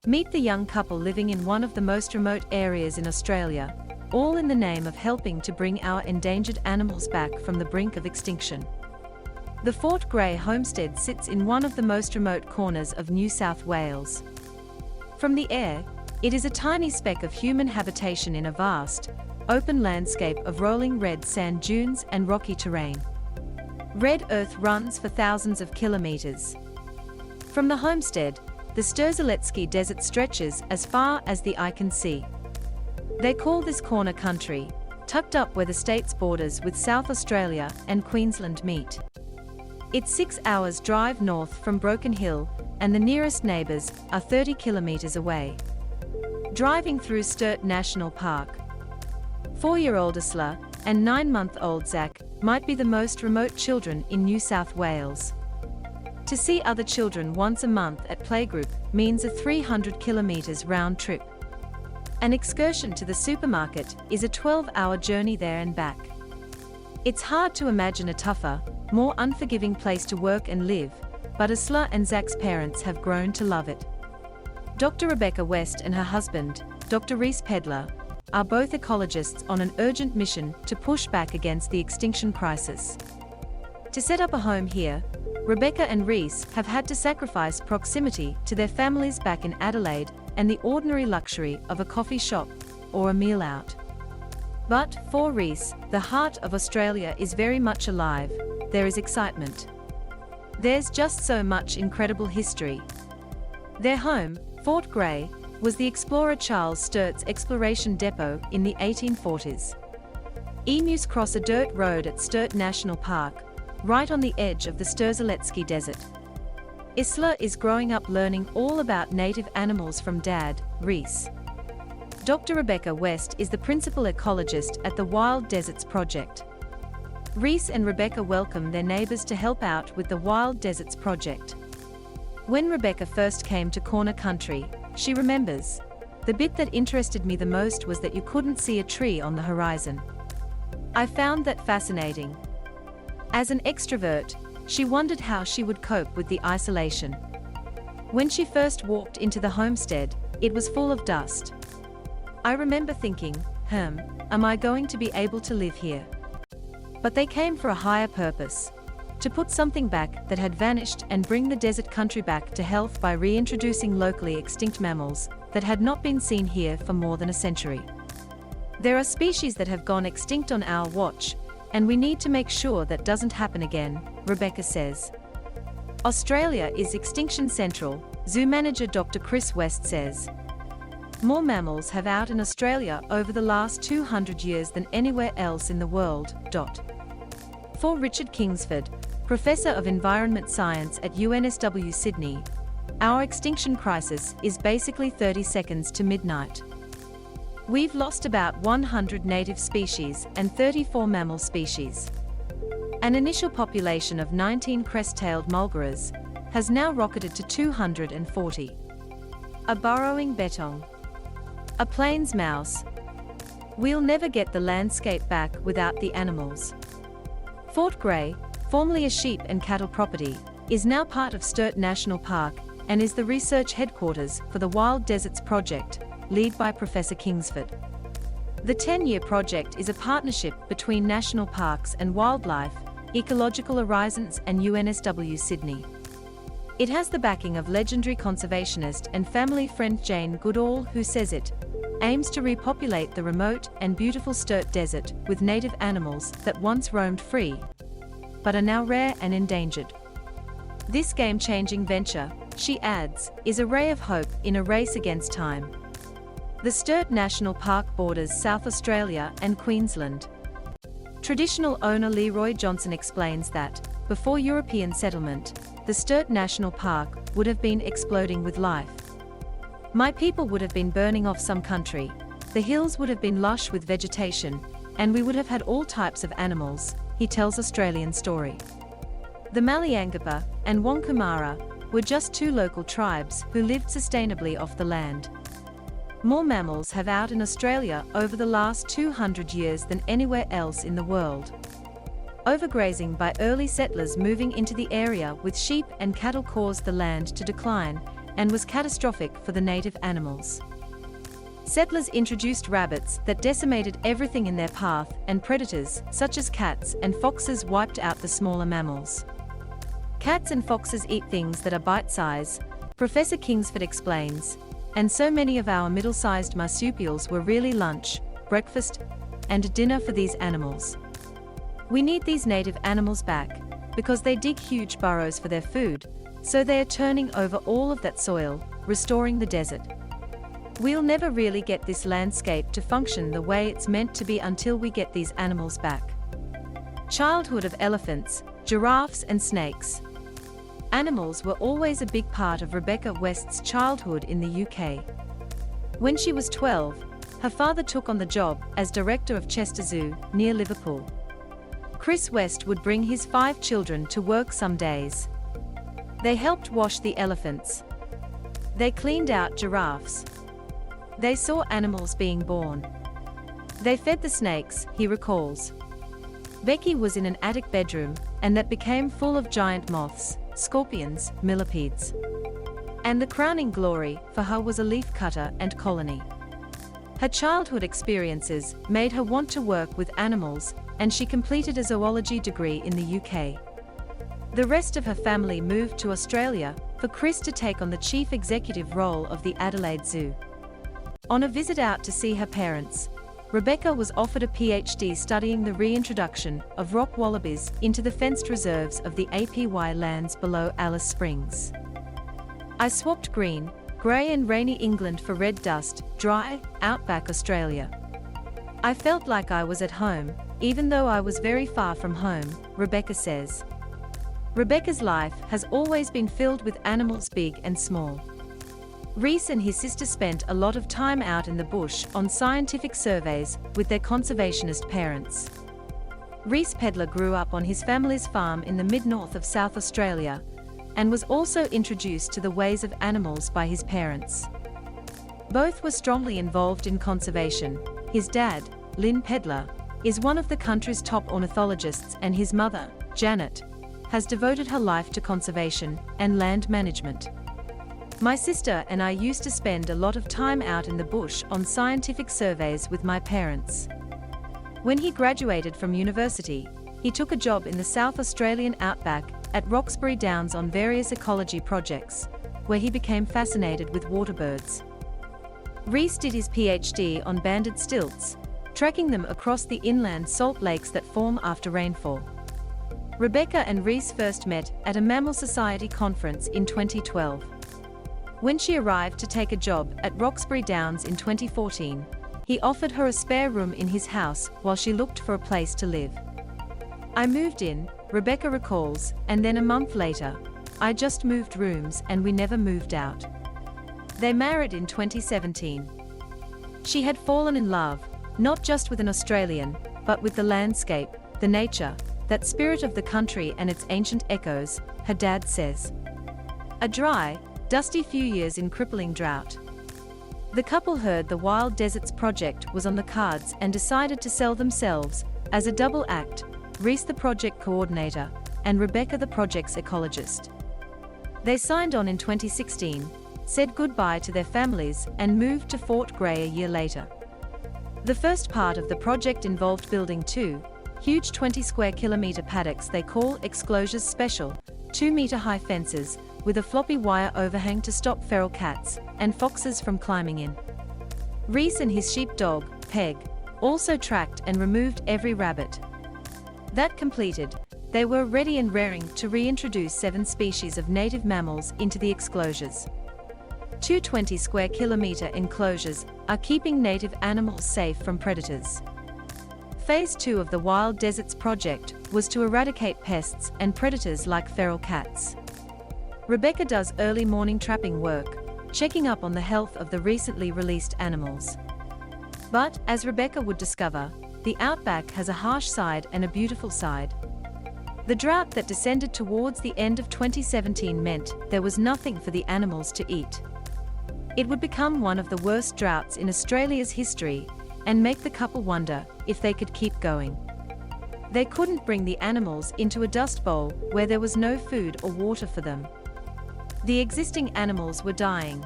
Meet the young couple living in one of the most remote areas in Australia, all in the name of helping to bring our endangered animals back from the brink of extinction. The Fort Grey homestead sits in one of the most remote corners of New South Wales. From the air, it is a tiny speck of human habitation in a vast, open landscape of rolling red sand dunes and rocky terrain. Red earth runs for thousands of kilometres. From the homestead, the Strzelecki Desert stretches as far as the eye can see. They call this corner country, tucked up where the state's borders with South Australia and Queensland meet. It's 6 hours drive north from Broken Hill, and the nearest neighbours are 30 kilometres away. Driving through Sturt National Park, 4-year-old Isla and 9-month-old Zach might be the most remote children in New South Wales. To see other children once a month at playgroup means a 300 kilometres round trip. An excursion to the supermarket is a 12-hour journey there and back. It's hard to imagine a tougher, more unforgiving place to work and live, but Isla and Zach's parents have grown to love it. Dr. Rebecca West and her husband, Dr. Reese Pedler, are both ecologists on an urgent mission to push back against the extinction crisis. To set up a home here, Rebecca and Reese have had to sacrifice proximity to their families back in Adelaide and the ordinary luxury of a coffee shop or a meal out. But for Reese, the heart of Australia is very much alive. There is excitement. There's just so much incredible history. Their home, Fort Grey, was the explorer Charles Sturt's exploration depot in the 1840s. Emus cross a dirt road at Sturt National Park, right on the edge of the Strzelecki Desert. Isla is growing up learning all about native animals from Dad, Reese. Dr. Rebecca West is the principal ecologist at the Wild Deserts Project. Reese and Rebecca welcome their neighbours to help out with the Wild Deserts Project. When Rebecca first came to Corner Country, she remembers, "The bit that interested me the most was that you couldn't see a tree on the horizon. I found that fascinating." As an extrovert, she wondered how she would cope with the isolation. When she first walked into the homestead, it was full of dust. "I remember thinking, am I going to be able to live here?" But they came for a higher purpose: to put something back that had vanished and bring the desert country back to health by reintroducing locally extinct mammals that had not been seen here for more than a century. "There are species that have gone extinct on our watch, and we need to make sure that doesn't happen again," Rebecca says. Australia is extinction central, zoo manager Dr. Chris West says. "More mammals have out in Australia over the last 200 years than anywhere else in the world." For Richard Kingsford, Professor of Environment Science at UNSW Sydney, "Our extinction crisis is basically 30 seconds to midnight. We've lost about 100 native species and 34 mammal species. An initial population of 19 crest-tailed mulgars has now rocketed to 240. A burrowing bettong. A plains mouse. We'll never get the landscape back without the animals." Fort Grey, formerly a sheep and cattle property, is now part of Sturt National Park and is the research headquarters for the Wild Deserts Project, led by Professor Kingsford. The 10-year project is a partnership between national parks and wildlife, Ecological Horizons and UNSW Sydney. It has the backing of legendary conservationist and family friend Jane Goodall, who says it aims to repopulate the remote and beautiful Sturt Desert with native animals that once roamed free, but are now rare and endangered. This game-changing venture, she adds, is a ray of hope in a race against time. The Sturt National Park borders South Australia and Queensland. Traditional owner Leroy Johnson explains that, before European settlement, the Sturt National Park would have been exploding with life. "My people would have been burning off some country, the hills would have been lush with vegetation, and we would have had all types of animals," he tells Australian Story. The Maliangapa and Wankumara were just two local tribes who lived sustainably off the land. More mammals have out in Australia over the last 200 years than anywhere else in the world. Overgrazing by early settlers moving into the area with sheep and cattle caused the land to decline, and was catastrophic for the native animals. Settlers introduced rabbits that decimated everything in their path, and predators, such as cats and foxes, wiped out the smaller mammals. Cats and foxes eat things that are bite-size, Professor Kingsford explains, and so many of our middle-sized marsupials were really lunch, breakfast, and dinner for these animals. We need these native animals back, because they dig huge burrows for their food, so they are turning over all of that soil, restoring the desert. We'll never really get this landscape to function the way it's meant to be until we get these animals back. Childhood of elephants, giraffes and snakes. Animals were always a big part of Rebecca West's childhood in the UK. When she was 12, her father took on the job as director of Chester Zoo, near Liverpool. Chris West would bring his 5 children to work some days. They helped wash the elephants. They cleaned out giraffes. They saw animals being born. They fed the snakes, he recalls. Becky was in an attic bedroom, and that became full of giant moths, scorpions, millipedes. And the crowning glory for her was a leaf cutter and colony. Her childhood experiences made her want to work with animals, and she completed a zoology degree in the UK. The rest of her family moved to Australia for Chris to take on the chief executive role of the Adelaide Zoo. On a visit out to see her parents, Rebecca was offered a PhD studying the reintroduction of rock wallabies into the fenced reserves of the APY lands below Alice Springs. I swapped green, grey and rainy England for red dust, dry, outback Australia. I felt like I was at home, even though I was very far from home, Rebecca says. Rebecca's life has always been filled with animals big and small. Reese and his sister spent a lot of time out in the bush on scientific surveys with their conservationist parents. Reese Pedler grew up on his family's farm in the mid-north of South Australia and was also introduced to the ways of animals by his parents. Both were strongly involved in conservation. His dad, Lynn Pedler, is one of the country's top ornithologists, and his mother, Janet, has devoted her life to conservation and land management. My sister and I used to spend a lot of time out in the bush on scientific surveys with my parents. When he graduated from university, he took a job in the South Australian outback at Roxbury Downs on various ecology projects, where he became fascinated with waterbirds. Reese did his PhD on banded stilts, tracking them across the inland salt lakes that form after rainfall. Rebecca and Reese first met at a Mammal Society conference in 2012. When she arrived to take a job at Roxbury Downs in 2014, he offered her a spare room in his house while she looked for a place to live. I moved in, Rebecca recalls, and then a month later, I just moved rooms and we never moved out. They married in 2017. She had fallen in love, not just with an Australian, but with the landscape, the nature, that spirit of the country and its ancient echoes, her dad says. A dry, dusty few years in crippling drought. The couple heard the Wild Deserts project was on the cards and decided to sell themselves as a double act, Reese the project coordinator, and Rebecca the project's ecologist. They signed on in 2016, said goodbye to their families, and moved to Fort Grey a year later. The first part of the project involved building 2 huge 20 square kilometre paddocks they call exclosures special, 2-metre-high fences, with a floppy wire overhang to stop feral cats and foxes from climbing in. Reese and his sheepdog, Peg, also tracked and removed every rabbit. That completed, they were ready and raring to reintroduce 7 species of native mammals into the exclosures. 2 20 square kilometre enclosures are keeping native animals safe from predators. Phase 2 of the Wild Deserts project was to eradicate pests and predators like feral cats. Rebecca does early morning trapping work, checking up on the health of the recently released animals. But, as Rebecca would discover, the outback has a harsh side and a beautiful side. The drought that descended towards the end of 2017 meant there was nothing for the animals to eat. It would become one of the worst droughts in Australia's history and make the couple wonder if they could keep going. They couldn't bring the animals into a dust bowl where there was no food or water for them. The existing animals were dying,